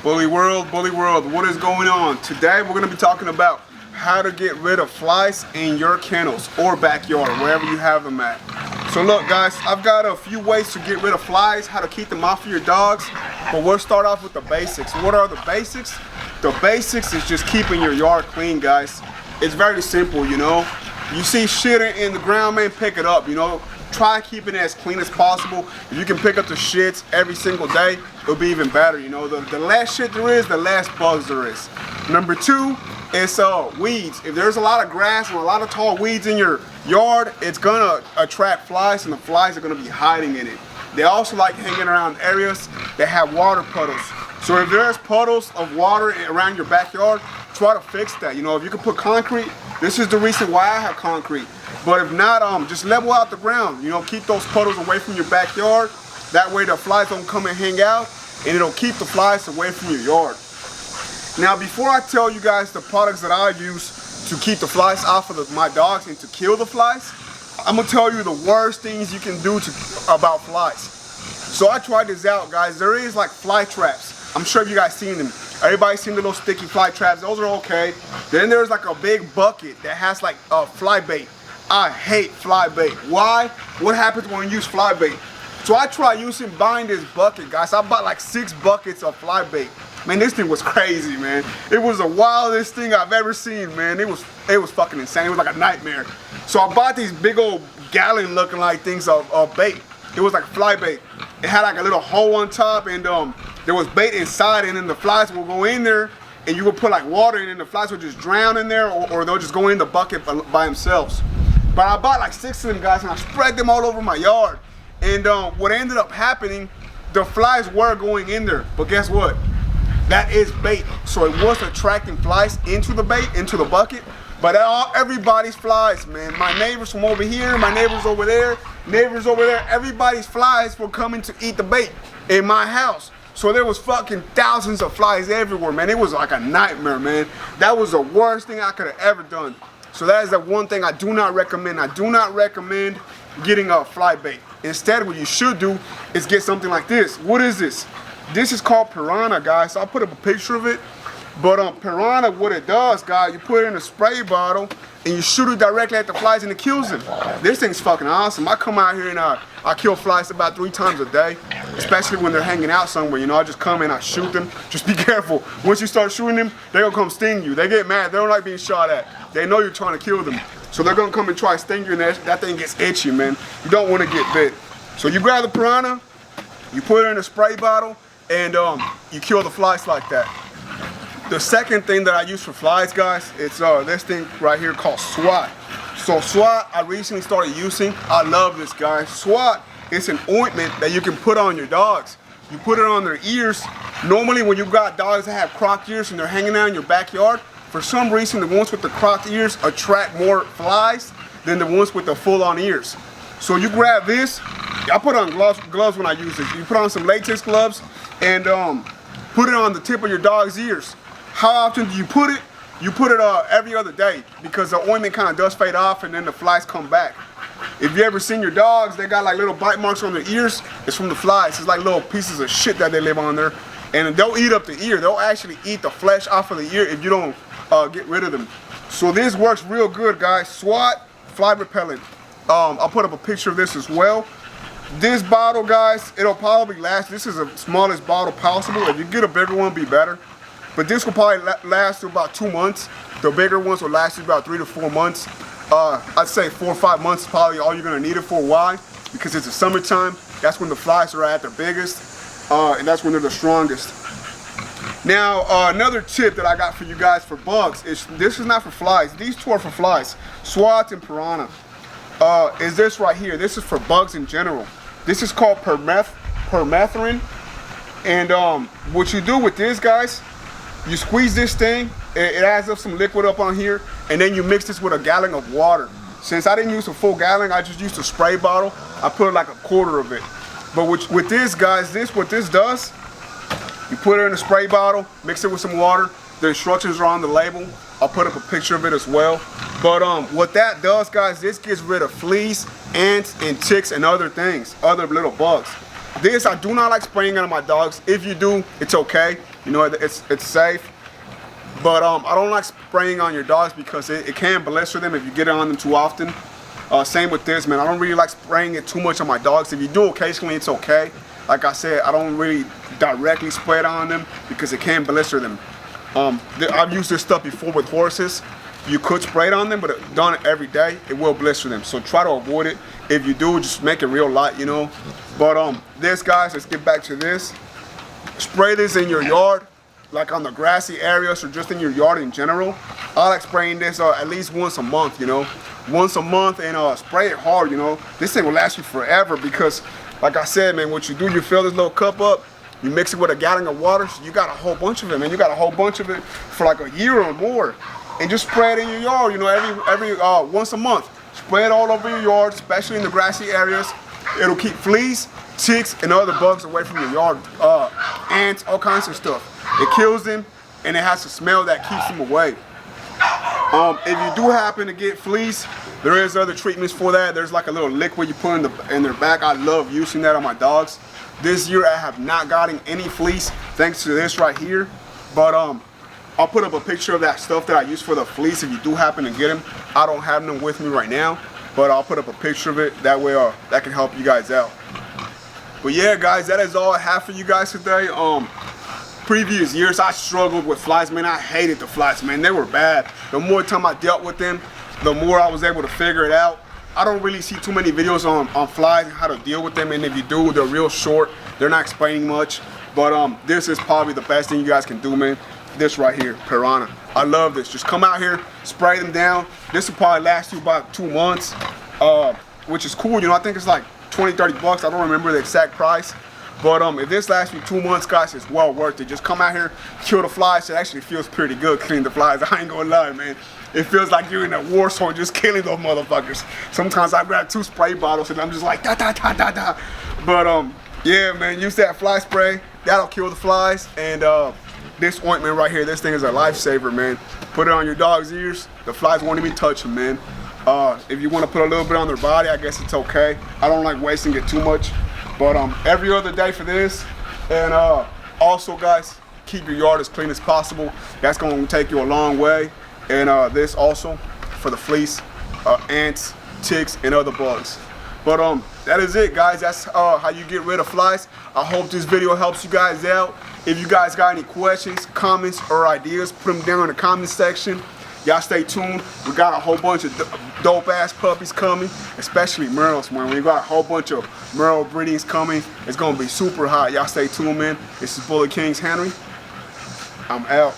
Bully World, what is going on? Today we're going to be talking about how to get rid of flies in your kennels or backyard, wherever you have them at. So look guys, I've got a few ways to get rid of flies, how to keep them off of your dogs, but we'll start off with the basics. What are the basics? The basics is just keeping your yard clean, guys. It's very simple, you know. You see shit in the ground, man, pick it up, you know. Try keeping it as clean as possible. If you can pick up the shits every single day, it'll be even better, you know. The less shit there is, the less bugs there is. Number two is weeds. If there's a lot of grass and a lot of tall weeds in your yard, it's gonna attract flies, and the flies are gonna be hiding in it. They also like hanging around areas that have water puddles. So if there's puddles of water around your backyard, try to fix that. You know, if you can put concrete, this is the reason why I have concrete. But if not, just level out the ground. You know, keep those puddles away from your backyard. That way the flies don't come and hang out, and it'll keep the flies away from your yard. Now, before I tell you guys the products that I use to keep the flies off of my dogs and to kill the flies, I'm gonna tell you the worst things you can do about flies. So I tried this out, guys. There is like fly traps. I'm sure you guys seen them. Everybody's seen the little sticky fly traps. Those are okay. Then there's like a big bucket that has like fly bait. I hate fly bait. Why? What happens when you use fly bait? So I tried buying this bucket, guys. I bought like 6 buckets of fly bait. Man, this thing was crazy, man. It was the wildest thing I've ever seen, man. It was fucking insane. It was like a nightmare. So I bought these big old gallon looking like things of bait. It was like fly bait. It had like a little hole on top, and there was bait inside, and then the flies will go in there, and you will put like water in, and the flies will just drown in there, or they'll just go in the bucket by themselves. But I bought like 6 of them, guys, and I spread them all over my yard. And what ended up happening, the flies were going in there, but guess what? That is bait. So it was attracting flies into the bait, into the bucket. But everybody's flies, man. My neighbors from over here, my neighbors over there, neighbors over there, everybody's flies were coming to eat the bait in my house. So there was fucking thousands of flies everywhere, man. It was like a nightmare, man. That was the worst thing I could have ever done. So that is the one thing I do not recommend. I do not recommend getting a fly bait. Instead, what you should do is get something like this. What is this? This is called Piranha, guys. So I'll put up a picture of it. But Piranha, what it does, guys, you put it in a spray bottle and you shoot it directly at the flies and it kills them. This thing's fucking awesome. I come out here and I kill flies about 3 times a day, especially when they're hanging out somewhere. You know, I just come and I shoot them. Just be careful. Once you start shooting them, they're gonna come sting you. They get mad. They don't like being shot at. They know you're trying to kill them. So they're gonna come and try to sting you, and that thing gets itchy, man. You don't want to get bit. So you grab the Piranha, you put it in a spray bottle, and you kill the flies like that. The second thing that I use for flies, guys, it's this thing right here called SWAT. So SWAT, I recently started using. I love this, guys. SWAT is an ointment that you can put on your dogs. You put it on their ears. Normally when you've got dogs that have cropped ears and they're hanging out in your backyard, for some reason the ones with the cropped ears attract more flies than the ones with the full-on ears. So you grab this. I put on gloves when I use this. You put on some latex gloves and put it on the tip of your dog's ears. How often do you put it? You put it every other day, because the ointment kind of does fade off and then the flies come back. If you ever seen your dogs, they got like little bite marks on their ears. It's from the flies. It's like little pieces of shit that they live on there. And they'll eat up the ear. They'll actually eat the flesh off of the ear if you don't get rid of them. So this works real good, guys. SWAT fly repellent. I'll put up a picture of this as well. This bottle, guys, it'll probably last. This is the smallest bottle possible. If you get a bigger one, be better. But this will probably last you about 2 months. The bigger ones will last you about 3 to 4 months. I'd say 4 or 5 months is probably all you're gonna need it for. Why? Because it's the summertime. That's when the flies are at their biggest, and that's when they're the strongest. Now, another tip that I got for you guys for bugs is, this is not for flies. These 2 are for flies. SWAT and Piranha. Is this right here. This is for bugs in general. This is called permethrin. And what you do with this, guys, you squeeze this thing, it adds up some liquid up on here, and then you mix this with a gallon of water. Since I didn't use a full gallon, I just used a spray bottle. I put like a quarter of it. But with this, guys, what this does, you put it in a spray bottle, mix it with some water. The instructions are on the label. I'll put up a picture of it as well. But what that does, guys, this gets rid of fleas, ants, and ticks and other things, other little bugs. This, I do not like spraying on my dogs. If you do, it's okay. You know, it's safe. But I don't like spraying on your dogs because it can blister them if you get it on them too often. Same with this, man. I don't really like spraying it too much on my dogs. If you do occasionally, it's okay. Like I said, I don't really directly spray it on them because it can blister them. I've used this stuff before with horses. You could spray it on them, but done it every day, it will blister them. So try to avoid it. If you do, just make it real light, you know. But this, guys, let's get back to this. Spray this in your yard, like on the grassy areas or just in your yard in general. I like spraying this at least once a month, you know. Once a month, and spray it hard, you know. This thing will last you forever because, like I said, man, what you do, you fill this little cup up, you mix it with a gallon of water, so you got a whole bunch of it, man. You got a whole bunch of it for like a year or more. And just spray it in your yard, you know, every once a month. Spray it all over your yard, especially in the grassy areas. It'll keep fleas, ticks, and other bugs away from your yard. Ants, all kinds of stuff. It kills them, and it has a smell that keeps them away. If you do happen to get fleas, there is other treatments for that. There's like a little liquid you put in their back. I love using that on my dogs. This year I have not gotten any fleas thanks to this right here. But I'll put up a picture of that stuff that I use for the fleas if you do happen to get them. I don't have them with me right now, but I'll put up a picture of it. That way that can help you guys out. But yeah, guys, that is all I have for you guys today. Previous years I struggled with flies, man. I hated the flies, man. They were bad. The more time I dealt with them, the more I was able to figure it out. I don't really see too many videos on flies and how to deal with them, and if you do, they're real short. They're not explaining much. But this is probably the best thing you guys can do, man. This right here, Piranha. I love this. Just come out here, spray them down. This will probably last you about 2 months, which is cool. You know, I think it's like 20, 30 bucks. I don't remember the exact price. But if this lasts you 2 months, guys, it's well worth it. Just come out here, kill the flies. It actually feels pretty good cleaning the flies. I ain't gonna lie, man. It feels like you're in a war zone just killing those motherfuckers. Sometimes I grab 2 spray bottles and I'm just like da da da da da. But yeah, man, use that fly spray. That'll kill the flies. And this ointment right here, this thing is a lifesaver, man. Put it on your dog's ears. The flies won't even touch them, man. If you want to put a little bit on their body, I guess it's okay. I don't like wasting it too much. But every other day for this. And also, guys, keep your yard as clean as possible. That's going to take you a long way. And this also for the fleas, ants, ticks, and other bugs. But that is it, guys. That's how you get rid of flies. I hope this video helps you guys out. If you guys got any questions, comments, or ideas, put them down in the comment section. Y'all stay tuned. We got a whole bunch of dope ass puppies coming, especially Merles, man. We got a whole bunch of Merle breedings coming. It's gonna be super hot. Y'all stay tuned, man. This is Bullet Kings Henry. I'm out.